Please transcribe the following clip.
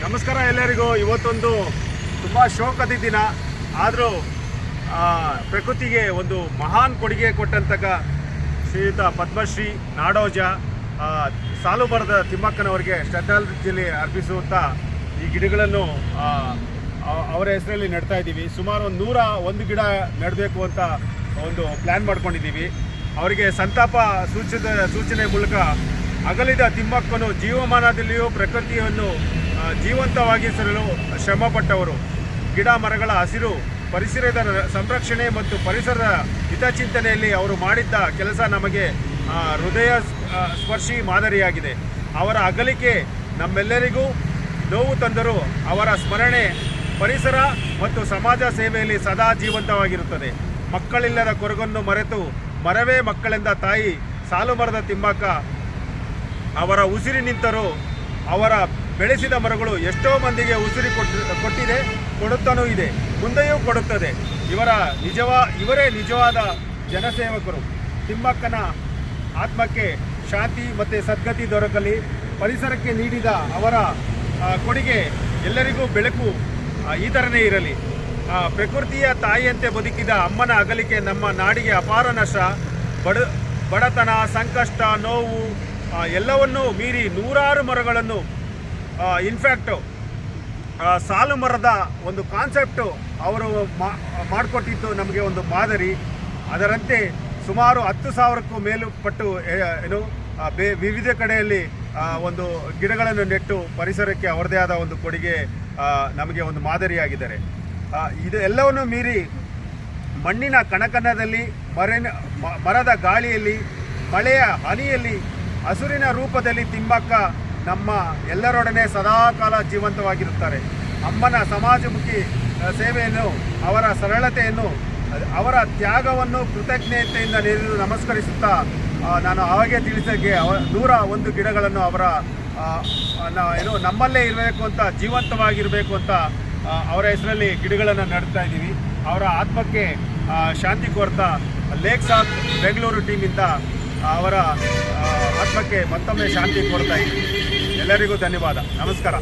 ನಮಸ್ಕಾರ ಎಲ್ಲರಿಗೂ. ಇವತ್ತೊಂದು ತುಂಬ ಶೋಕದ ದಿನ. ಆದರೂ ಪ್ರಕೃತಿಗೆ ಒಂದು ಮಹಾನ್ ಕೊಡುಗೆ ಕೊಟ್ಟಂತಕ ಶ್ರೀಯುತ ಪದ್ಮಶ್ರೀ ನಾಡೋಜ ಸಾಲುಮರದ ತಿಮ್ಮಕ್ಕನವರಿಗೆ ಶ್ರದ್ಧಾಂಜಲಿ ಅರ್ಪಿಸುತ್ತಾ ಈ ಗಿಡಗಳನ್ನು ಅವರ ಹೆಸರಲ್ಲಿ ನೆಡ್ತಾ ಇದ್ದೀವಿ. ಸುಮಾರು 101 ಗಿಡ ನೆಡಬೇಕು ಅಂತ ಒಂದು ಪ್ಲ್ಯಾನ್ ಮಾಡ್ಕೊಂಡಿದ್ದೀವಿ. ಅವರಿಗೆ ಸಂತಾಪ ಸೂಚನೆ ಮೂಲಕ ಅಗಲಿದ ತಿಮ್ಮಕ್ಕನು ಜೀವಮಾನದಲ್ಲಿಯೂ ಪ್ರಕೃತಿಯನ್ನು ಜೀವಂತವಾಗಿಸಲು ಶ್ರಮಪಟ್ಟವರು. ಗಿಡ ಮರಗಳ ಹಸಿರು, ಪರಿಸರದ ಸಂರಕ್ಷಣೆ ಮತ್ತು ಪರಿಸರದ ಹಿತಚಿಂತನೆಯಲ್ಲಿ ಅವರು ಮಾಡಿದ್ದ ಕೆಲಸ ನಮಗೆ ಹೃದಯ ಸ್ಪರ್ಶಿ ಮಾದರಿಯಾಗಿದೆ. ಅವರ ಅಗಲಿಕೆ ನಮ್ಮೆಲ್ಲರಿಗೂ ನೋವು ತಂದರೂ ಅವರ ಸ್ಮರಣೆ ಪರಿಸರ ಮತ್ತು ಸಮಾಜ ಸೇವೆಯಲ್ಲಿ ಸದಾ ಜೀವಂತವಾಗಿರುತ್ತದೆ. ಮಕ್ಕಳಿಲ್ಲದ ಕೊರಗನ್ನು ಮರೆತು ಮರವೇ ಮಕ್ಕಳೆಂದ ತಾಯಿ ಸಾಲುಮರದ ತಿಮ್ಮಕ್ಕ ಅವರ ಉಸಿರಿ ನಿಂತರೂ ಅವರ ಬೆಳೆಸಿದ ಮರಗಳು ಎಷ್ಟೋ ಮಂದಿಗೆ ಉಸಿರಿ ಕೊಟ್ಟಿದೆ, ಕೊಡುತ್ತಲೂ ಇದೆ, ಮುಂದೆಯೂ ಕೊಡುತ್ತದೆ. ಇವರೇ ನಿಜವಾದ ಜನಸೇವಕರು. ತಿಮ್ಮಕ್ಕನ ಆತ್ಮಕ್ಕೆ ಶಾಂತಿ ಮತ್ತು ಸದ್ಗತಿ ದೊರಕಲಿ. ಪರಿಸರಕ್ಕೆ ನೀಡಿದ ಅವರ ಕೊಡುಗೆ ಎಲ್ಲರಿಗೂ ಬೆಳಕು ಈ ಥರನೇ ಇರಲಿ. ಪ್ರಕೃತಿಯ ತಾಯಿಯಂತೆ ಬದುಕಿದ ಅಮ್ಮನ ಅಗಲಿಕೆ ನಮ್ಮ ನಾಡಿಗೆ ಅಪಾರ ನಷ್ಟ. ಬಡತನ, ಸಂಕಷ್ಟ, ನೋವು ಎಲ್ಲವನ್ನೂ ಮೀರಿ ನೂರಾರು ಮರಗಳನ್ನು ಇನ್ಫ್ಯಾಕ್ಟು ಸಾಲು ಮರದ ಒಂದು ಕಾನ್ಸೆಪ್ಟು ಅವರು ಮಾಡಿಕೊಟ್ಟಿದ್ದು ನಮಗೆ ಒಂದು ಮಾದರಿ. ಅದರಂತೆ ಸುಮಾರು 10,000ಕ್ಕೂ ಮೇಲುಪಟ್ಟು ವಿವಿಧ ಕಡೆಯಲ್ಲಿ ಒಂದು ಗಿಡಗಳನ್ನು ನೆಟ್ಟು ಪರಿಸರಕ್ಕೆ ಅವರದೇ ಆದ ಒಂದು ಕೊಡುಗೆ ನಮಗೆ ಒಂದು ಮಾದರಿಯಾಗಿದ್ದಾರೆ. ಇದು ಎಲ್ಲವನ್ನು ಮೀರಿ ಮಣ್ಣಿನ ಕಣಕಣದಲ್ಲಿ, ಮರದ ಗಾಳಿಯಲ್ಲಿ, ಮಳೆಯ ಹನಿಯಲ್ಲಿ, ಹಸುರಿನ ರೂಪದಲ್ಲಿ ತಿಮ್ಮಕ್ಕ ನಮ್ಮ ಎಲ್ಲರೊಡನೆ ಸದಾಕಾಲ ಜೀವಂತವಾಗಿರುತ್ತಾರೆ. ಅಮ್ಮನ ಸಮಾಜಮುಖಿ ಸೇವೆಯನ್ನು, ಅವರ ಸರಳತೆಯನ್ನು, ಅವರ ತ್ಯಾಗವನ್ನು ಕೃತಜ್ಞತೆಯಿಂದ ನಮಸ್ಕರಿಸುತ್ತಾ ನಾನು ಅವಾಗೆ ತಿಳಿಸೋಕ್ಕೆ 101 ಗಿಡಗಳನ್ನು ಅವರ ನಮ್ಮಲ್ಲೇ ಇರಬೇಕು ಅಂತ, ಜೀವಂತವಾಗಿರಬೇಕು ಅಂತ ಅವರ ಹೆಸರಲ್ಲಿ ಗಿಡಗಳನ್ನು ನೆಡ್ತಾ ಇದ್ದೀವಿ. ಅವರ ಆತ್ಮಕ್ಕೆ ಶಾಂತಿ ಕೋರ್ತಾ ಲೇಕ್ಸ್ ಆಫ್ ಬೆಂಗಳೂರು ಟೀಮಿಂದ ಅವರ ಆತ್ಮಕ್ಕೆ ಮತ್ತೊಮ್ಮೆ ಶಾಂತಿ ಕೋರ್ತಾ ಇದ್ದೀವಿ. ಎಲ್ಲರಿಗೂ ಧನ್ಯವಾದ. ನಮಸ್ಕಾರ.